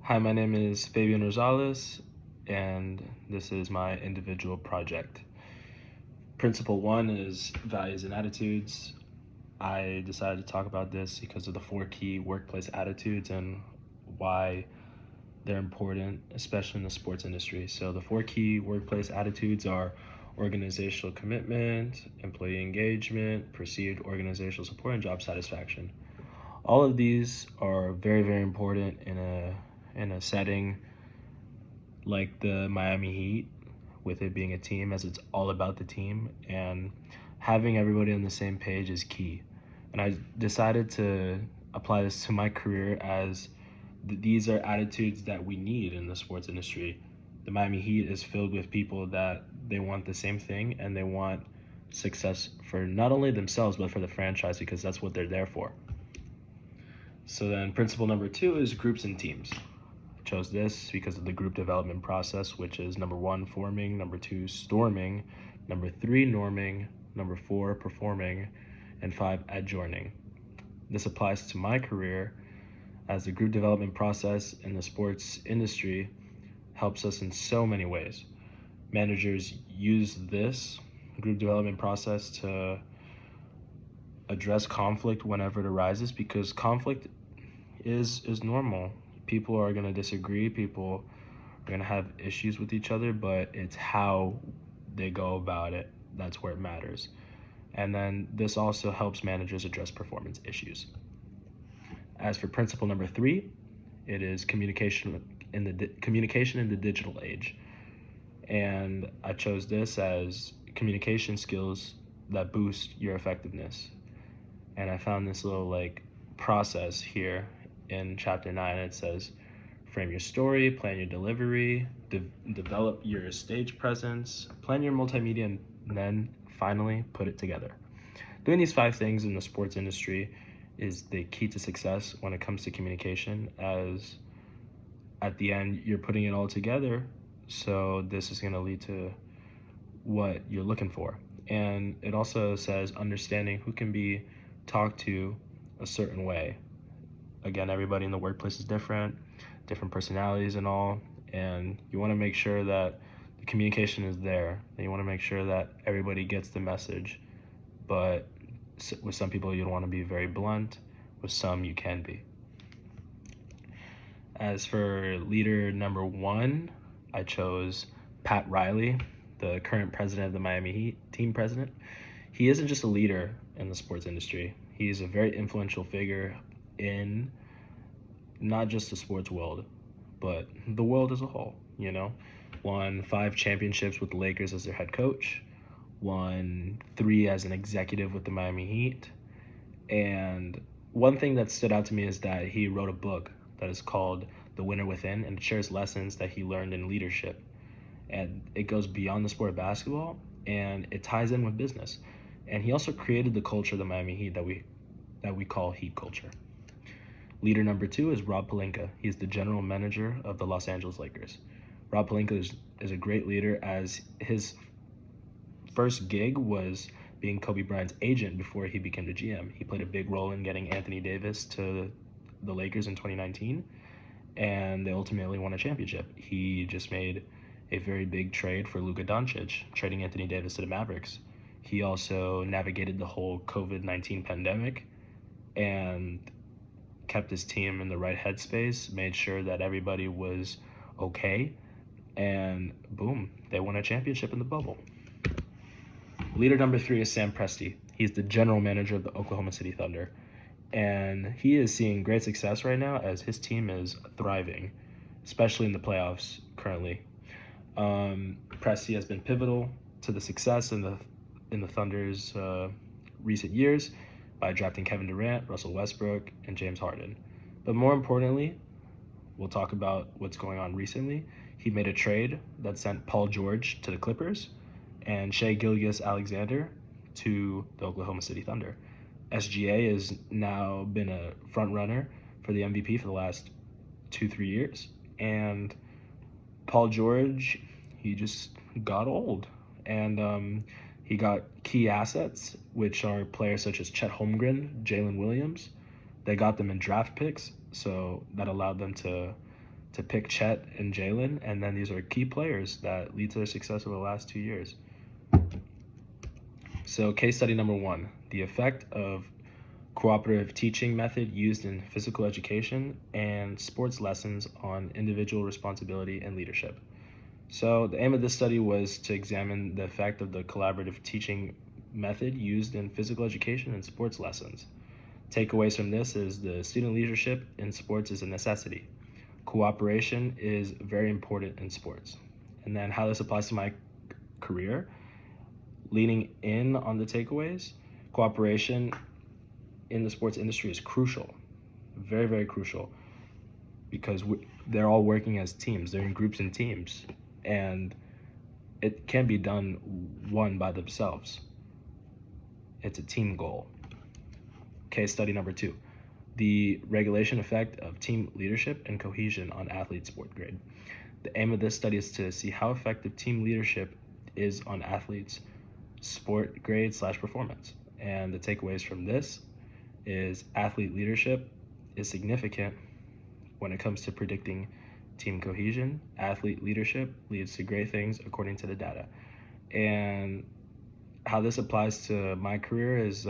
Hi, my name is Fabian Rosales, and this is my individual project. Principle one is values and attitudes. I decided to talk about this because of the four key workplace attitudes and why they're important, especially in the sports industry. So, the four key workplace attitudes are organizational commitment, employee engagement, perceived organizational support, and job satisfaction. All of these are very, very important in a setting like the Miami Heat, with it being a team, as it's all about the team, and having everybody on the same page is key. And I decided to apply this to my career, as these are attitudes that we need in the sports industry. The Miami Heat is filled with people that they want the same thing, and they want success for not only themselves but for the franchise, because that's what they're there for. So then principle number two is groups and teams. I chose this because of the group development process, which is number one, forming, number two, storming, number three, norming, number four, performing, and five, adjourning. This applies to my career, as the group development process in the sports industry helps us in so many ways. Managers use this group development process to address conflict whenever it arises, because conflict is normal. People are going to disagree, people are going to have issues with each other, but it's how they go about it that's where it matters. And then this also helps managers address performance issues. As for principle number three, it is communication in the digital age. And I chose this as communication skills that boost your effectiveness. And I found this little process here in chapter 9. It says frame your story, plan your delivery, develop your stage presence, plan your multimedia, and then finally put it together. Doing these 5 things in the sports industry is the key to success when it comes to communication, as at the end you're putting it all together. So this is going to lead to what you're looking for. And it also says understanding who can be talked to a certain way. Again, everybody in the workplace is different personalities and all, and you want to make sure that the communication is there, and you want to make sure that everybody gets the message. But with some people you don't want to be very blunt, with some you can be. As for leader number 1, I chose Pat Riley, the current president of the Miami Heat, team president. He isn't just a leader in the sports industry. He's a very influential figure in not just the sports world, but the world as a whole. Won 5 championships with the Lakers as their head coach, won 3 as an executive with the Miami Heat. And one thing that stood out to me is that he wrote a book that is called The Winner Within, and it shares lessons that he learned in leadership. And it goes beyond the sport of basketball, and it ties in with business. And he also created the culture of the Miami Heat that we call Heat culture. Leader number 2 is Rob Pelinka. He's the general manager of the Los Angeles Lakers. Rob Pelinka is a great leader, as his first gig was being Kobe Bryant's agent before he became the GM. He played a big role in getting Anthony Davis to the Lakers in 2019, and they ultimately won a championship. He just made a very big trade for Luka Doncic, trading Anthony Davis to the Mavericks. He also navigated the whole COVID-19 pandemic and kept his team in the right headspace, made sure that everybody was okay, and boom, they won a championship in the bubble. Leader number 3 is Sam Presti. He's the general manager of the Oklahoma City Thunder, and he is seeing great success right now, as his team is thriving, especially in the playoffs currently. Presti has been pivotal to the success in the Thunder's recent years by drafting Kevin Durant, Russell Westbrook, and James Harden. But more importantly, we'll talk about what's going on recently. He made a trade that sent Paul George to the Clippers and Shai Gilgeous-Alexander to the Oklahoma City Thunder. SGA has now been a front runner for the MVP for the last 2-3 years. And Paul George, he just got old. And he got key assets, which are players such as Chet Holmgren, Jalen Williams. They got them in draft picks, so that allowed them to to pick Chet and Jalen, and then these are key players that lead to their success over the last 2 years. So case study number 1, the effect of cooperative teaching method used in physical education and sports lessons on individual responsibility and leadership. So the aim of this study was to examine the effect of the collaborative teaching method used in physical education and sports lessons. Takeaways from this is the student leadership in sports is a necessity. Cooperation is very important in sports. And then how this applies to my career, leaning in on the takeaways, cooperation in the sports industry is crucial, very, very crucial, because they're all working as teams. They're in groups and teams, and it can't be done one by themselves. It's a team goal. Case study number 2, the regulation effect of team leadership and cohesion on athlete sport grade. The aim of this study is to see how effective team leadership is on athletes' sport grade / performance. And the takeaways from this is athlete leadership is significant when it comes to predicting team cohesion. Athlete leadership leads to great things according to the data. And how this applies to my career is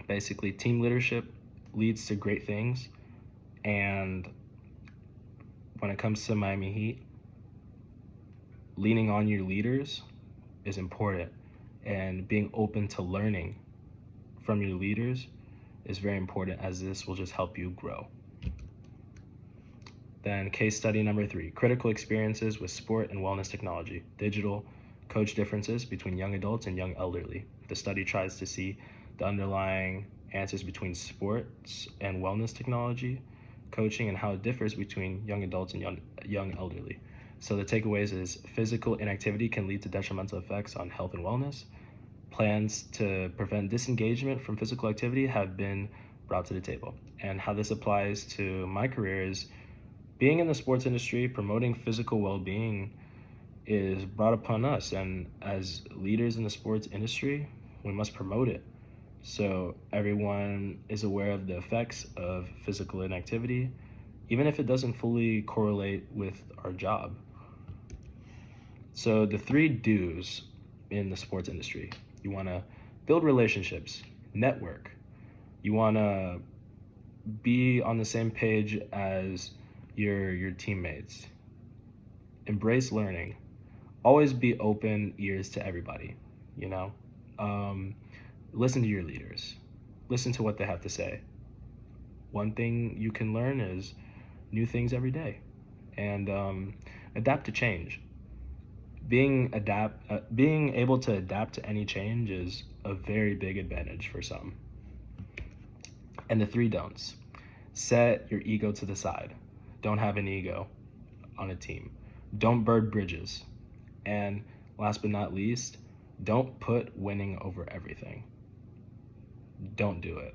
basically team leadership leads to great things, and when it comes to Miami Heat, leaning on your leaders is important, and being open to learning from your leaders is very important, as this will just help you grow. Then case study number 3, critical experiences with sport and wellness technology, digital coach differences between young adults and young elderly. The study tries to see the underlying answers between sports and wellness technology coaching and how it differs between young adults and young elderly. So the takeaways is physical inactivity can lead to detrimental effects on health and wellness. Plans to prevent disengagement from physical activity have been brought to the table. And how this applies to my career is being in the sports industry, promoting physical well-being is brought upon us. And as leaders in the sports industry, we must promote it, so everyone is aware of the effects of physical inactivity, even if it doesn't fully correlate with our job. So the 3 do's in the sports industry: you want to build relationships, network, you want to be on the same page as your teammates, embrace learning, always be open ears to everybody, listen to your leaders, listen to what they have to say. One thing you can learn is new things every day, and adapt to change. Being able to adapt to any change is a very big advantage for some. And the 3 don'ts: set your ego to the side. Don't have an ego on a team. Don't burn bridges. And last but not least, don't put winning over everything. Don't do it.